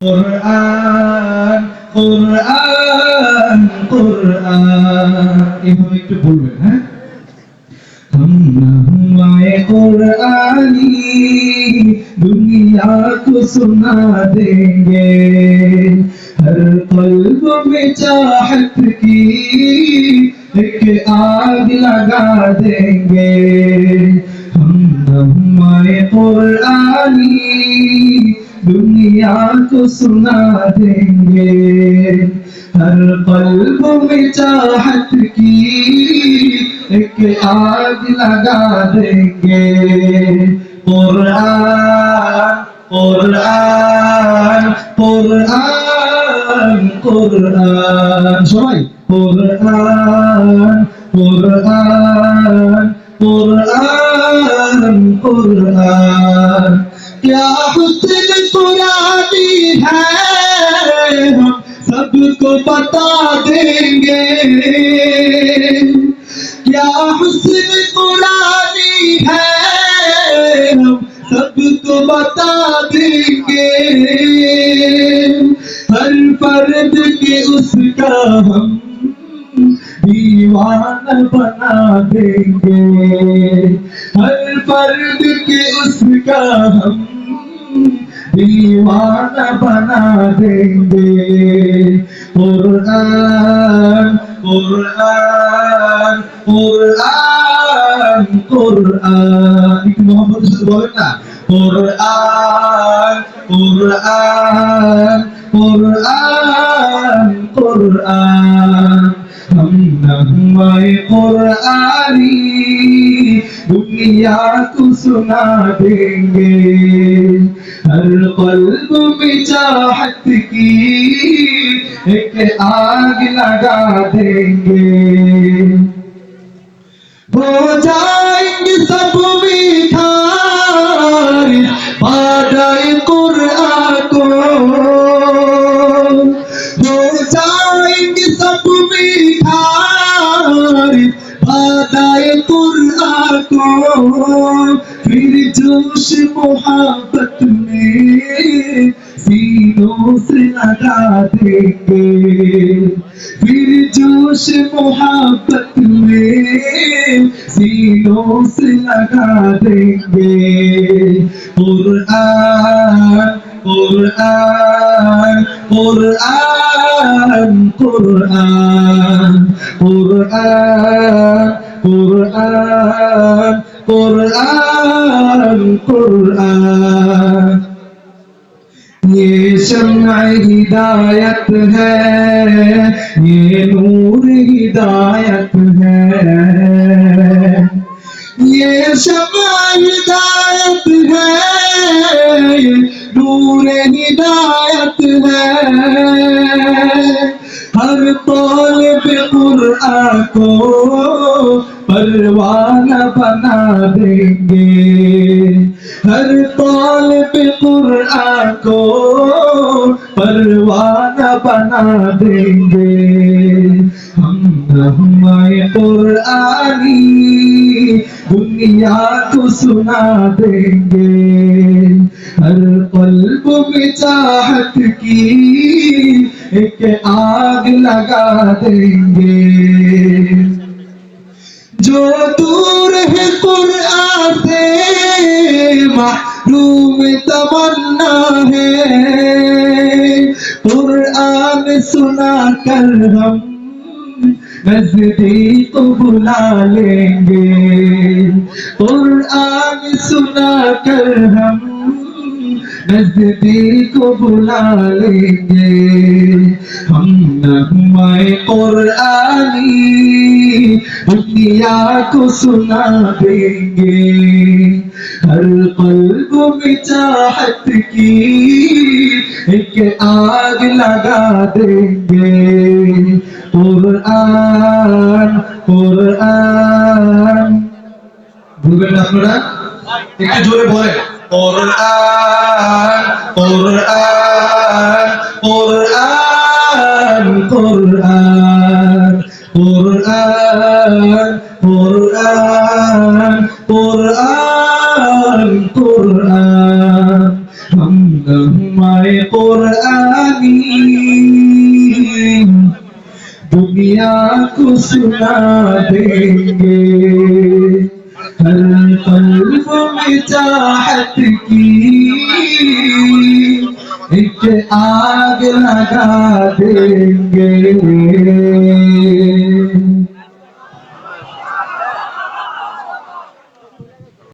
কোরআন কোরআন কোরআন এভাবে একটু বলবেন। হ্যাঁ, हम नगमाए कुरानी दुनिया को सुना देंगे, हर कल्ब में चाहत की एक आग लगा देंगे। हम नगमाए कुरानी दुनिया को सुना देंगे, हर कल्ब में चाहत की एक आग लगा देंगे। कुरान कुरान कुरान कुरान সবাই कुरान कुरान कुरान कुरान क्या हुस्न कुरानी है हम सबको बता देंगे, क्या हुस्न कुरानी है हम सबको बता देंगे। हर फर्द के उसका हम दीवाना बना देंगे, हर फर्द के उसका हम दीवाना बना देंगे। कुरान कुरान कुरान कुरान मोहम्मद से बोलें ना, कुरान कुरान कुरान कुरान हम नगमाए कुरानी दुनिया को सुना देंगे, हर कल्ब में चाहत की एक आग लगा देंगे। हो जाएंगे सब मीठार पादाए कुरान को, हो जाएंगे सब मीठार पादाए कुरान को। फिर जोश मोहब्बत में सीनों से लगा देंगे, फिर जोश मोहब्बत में सीनों से लगा देंगे। कुरान कुरान कुरान कुरान कुरान कुरान कुरान कुरान ये शम्अ हिदायत है, ये नूर हिदायत है, ये शम्अ हिदायत है, ये नूर हिदायत है। हर तालिब कुरान को परवाना बना देंगे, हर तालिब कुरान को परवाना बना देंगे। हम नगमाए कुरानी दुनिया को सुना देंगे, हर कल्ब में चाहत की एक आग लगा देंगे। जो दूर है कुरान से महरूम तमन्ना है, कुरान सुना कर हम नजदीक बुला लेंगे, कुरान सुना कर हम नजदीक बुला लेंगे। हम नगमाए कुरानी दुनिया को सुना देंगे, हर कल्ब में चाहत की एक आग लगा देंगे। कुरान कुरान বলবেন না আপনারা, একটু জোরে বলেন কুরআন কুরআন কুরআন কুরআন কুরআন কুরআন কুরআন কুরআন हम नगमाए कुरआन कहानी दुनिया को सुना देंगे। हर कल्ब में चाहत की एक आग लगा देंगे।